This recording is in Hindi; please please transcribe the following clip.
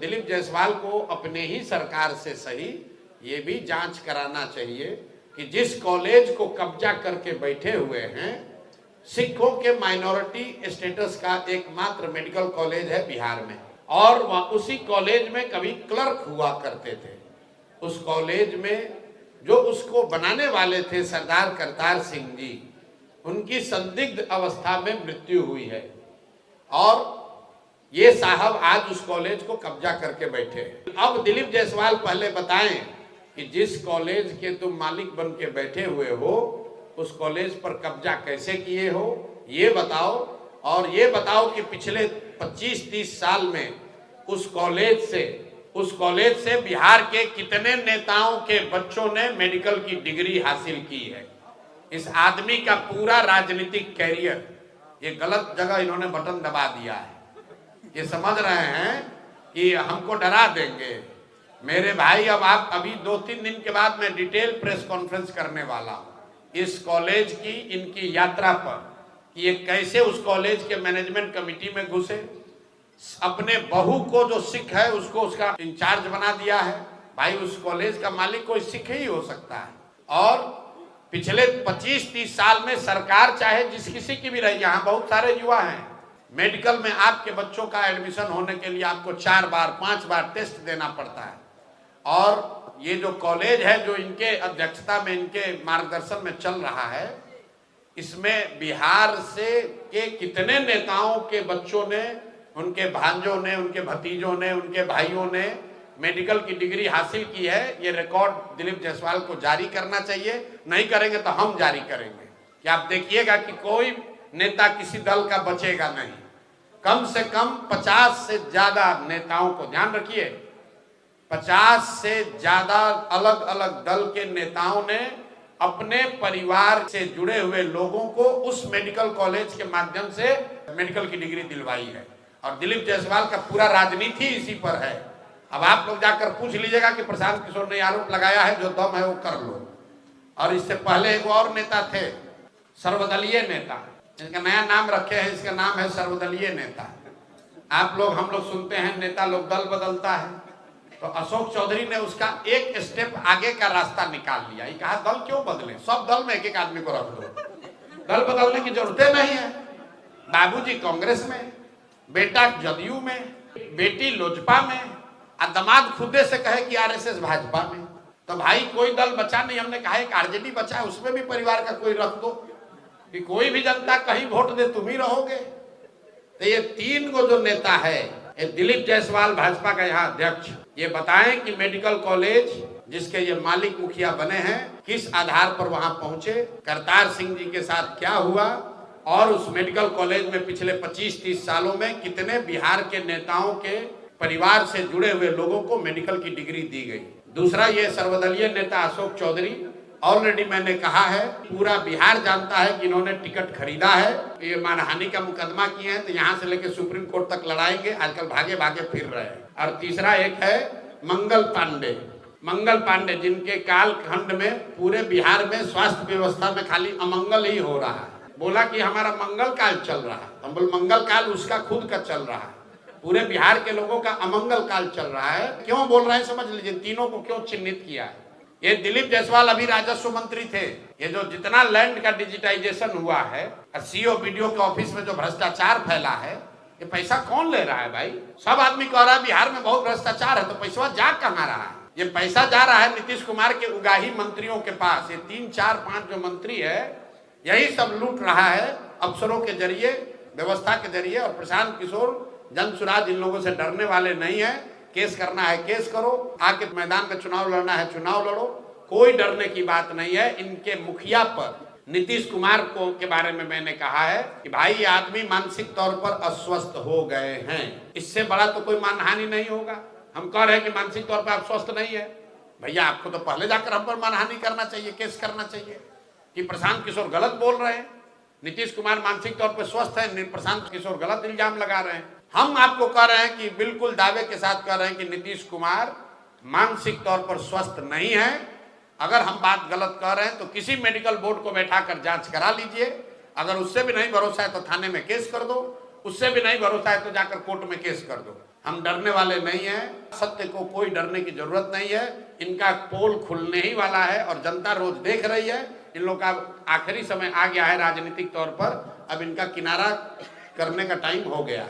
दिलीप जायसवाल को अपने ही सरकार से सही ये भी जांच कराना चाहिए कि जिस कॉलेज को कब्जा करके बैठे हुए हैं, सिखों के माइनॉरिटी स्टेटस का एकमात्र मेडिकल कॉलेज है बिहार में, और वह उसी कॉलेज में कभी क्लर्क हुआ करते थे। उस कॉलेज में जो उसको बनाने वाले थे सरदार करतार सिंह जी, उनकी संदिग्ध अवस्था में मृत्यु हुई है और ये साहब आज उस कॉलेज को कब्जा करके बैठे हैं। अब दिलीप जायसवाल पहले बताएं कि जिस कॉलेज के तुम मालिक बन के बैठे हुए हो उस कॉलेज पर कब्जा कैसे किए हो ये बताओ, और ये बताओ कि पिछले 25-30 साल में उस कॉलेज से बिहार के कितने नेताओं के बच्चों ने मेडिकल की डिग्री हासिल की है। इस आदमी का पूरा राजनीतिक कैरियर, ये गलत जगह इन्होंने बटन दबा दिया है। ये समझ रहे हैं कि हमको डरा देंगे। मेरे भाई, अब आप अभी 2-3 दिन के बाद मैं डिटेल प्रेस कॉन्फ्रेंस करने वाला हूं इस कॉलेज की, इनकी यात्रा पर, कि ये कैसे उस कॉलेज के मैनेजमेंट कमेटी में घुसे, अपने बहू को जो सिख है उसको उसका इंचार्ज बना दिया है। भाई, उस कॉलेज का मालिक कोई सिख ही हो सकता है। और पिछले 25-30 साल में सरकार चाहे जिस किसी की भी रही, यहाँ बहुत सारे युवा हैं, मेडिकल में आपके बच्चों का एडमिशन होने के लिए आपको 4 बार 5 बार टेस्ट देना पड़ता है। और ये जो कॉलेज है जो इनके अध्यक्षता में, इनके मार्गदर्शन में चल रहा है, इसमें बिहार से के कितने नेताओं के बच्चों ने, उनके भांजों ने, उनके भतीजों ने, उनके भाइयों ने मेडिकल की डिग्री हासिल की है। ये रिकॉर्ड दिलीप जायसवाल को जारी करना चाहिए। नहीं करेंगे तो हम जारी करेंगे कि आप देखिएगा कि कोई नेता किसी दल का बचेगा नहीं। कम से कम 50 से ज्यादा नेताओं को, ध्यान रखिए, 50 से ज्यादा अलग अलग दल के नेताओं ने अपने परिवार से जुड़े हुए लोगों को उस मेडिकल कॉलेज के माध्यम से मेडिकल की डिग्री दिलवाई है। और दिलीप जायसवाल का पूरा राजनीति इसी पर है। अब आप लोग जाकर पूछ लीजिएगा कि प्रशांत किशोर ने आरोप लगाया है, जो दम है वो कर लो। और इससे पहले एक और नेता थे, सर्वदलीय नेता, इनका नया नाम रखे हैं, इसका नाम है सर्वदलीय नेता। आप लोग, हम लोग सुनते हैं नेता लोग दल बदलता है, तो अशोक चौधरी ने उसका एक स्टेप आगे का रास्ता निकाल लिया। ये कहा दल क्यों बदले, सब दल में एक एक आदमी को रख दो, दल बदलने की जरूरत नहीं है। बाबूजी कांग्रेस में, बेटा जदयू में, बेटी लोजपा में, और दामाद खुदे से कहे कि आरएसएस भाजपा में। तो भाई कोई दल बचा नहीं। हमने कहा एक आरजेडी बचा है, उसमें भी परिवार का कोई रख दो कि कोई भी जनता कहीं वोट दे तुम ही रहोगे। तो ये 3 गो जो नेता है, ये दिलीप जायसवाल भाजपा का यहाँ अध्यक्ष, ये बताएं कि मेडिकल कॉलेज जिसके ये मालिक मुखिया बने हैं किस आधार पर वहां पहुंचे, करतार सिंह जी के साथ क्या हुआ, और उस मेडिकल कॉलेज में पिछले 25-30 सालों में कितने बिहार के नेताओं के परिवार से जुड़े हुए लोगों को मेडिकल की डिग्री दी गई। दूसरा, ये सर्वदलीय नेता अशोक चौधरी, ऑलरेडी मैंने कहा है, पूरा बिहार जानता है कि इन्होंने टिकट खरीदा है, ये मानहानि का मुकदमा किए हैं, तो यहाँ से लेकर सुप्रीम कोर्ट तक लड़ाएंगे। आजकल भागे भागे फिर रहे हैं। और तीसरा एक है मंगल पांडे, जिनके कालखंड में पूरे बिहार में स्वास्थ्य व्यवस्था में खाली अमंगल ही हो रहा है। बोला कि हमारा मंगल काल चल रहा है, हम बोल मंगल काल उसका खुद का चल रहा है, पूरे बिहार के लोगों का अमंगल काल चल रहा है। क्यों बोल रहे हैं समझ लीजिए, तीनों को क्यों चिन्हित किया है। ये दिलीप जायसवाल अभी राजस्व मंत्री थे। ये जो जितना लैंड का डिजिटाइजेशन हुआ है, सीओ बीडीओ के ऑफिस में जो भ्रष्टाचार फैला है, ये पैसा कौन ले रहा है भाई? सब आदमी कह रहा है बिहार में बहुत भ्रष्टाचार है, तो पैसा जा कहाँ रहा है? ये पैसा जा रहा है नीतीश कुमार के उगाही मंत्रियों के पास। ये 3, 4, 5 जो मंत्री है, यही सब लूट रहा है अफसरों के जरिए, व्यवस्था के जरिए। और प्रशांत किशोर जनसुराज इन लोगों से डरने वाले नहीं है। केस करना है केस करो, आके मैदान में चुनाव लड़ना है चुनाव लड़ो, कोई डरने की बात नहीं है। इनके मुखिया पर, नीतीश कुमार को के बारे में मैंने कहा है कि भाई ये आदमी मानसिक तौर पर अस्वस्थ हो गए हैं, इससे बड़ा तो कोई मानहानि नहीं होगा। हम कह रहे हैं कि मानसिक तौर पर आप स्वस्थ नहीं है, भैया आपको तो पहले जाकर हम पर मानहानि करना चाहिए, केस करना चाहिए कि प्रशांत किशोर गलत बोल रहे हैं, नीतीश कुमार मानसिक तौर पर स्वस्थ है, प्रशांत किशोर गलत इल्जाम लगा रहे हैं। हम आपको कह रहे हैं कि बिल्कुल दावे के साथ कह रहे हैं कि नीतीश कुमार मानसिक तौर पर स्वस्थ नहीं है। अगर हम बात गलत कह रहे हैं तो किसी मेडिकल बोर्ड को बैठाकर जांच करा लीजिए। अगर उससे भी नहीं भरोसा है तो थाने में केस कर दो, उससे भी नहीं भरोसा है तो जाकर कोर्ट में केस कर दो। हम डरने वाले नहीं हैं, सत्य को कोई डरने की जरूरत नहीं है। इनका पोल खुलने ही वाला है और जनता रोज देख रही है। इन लोग का आखिरी समय आ गया है राजनीतिक तौर पर, अब इनका किनारा करने का टाइम हो गया है।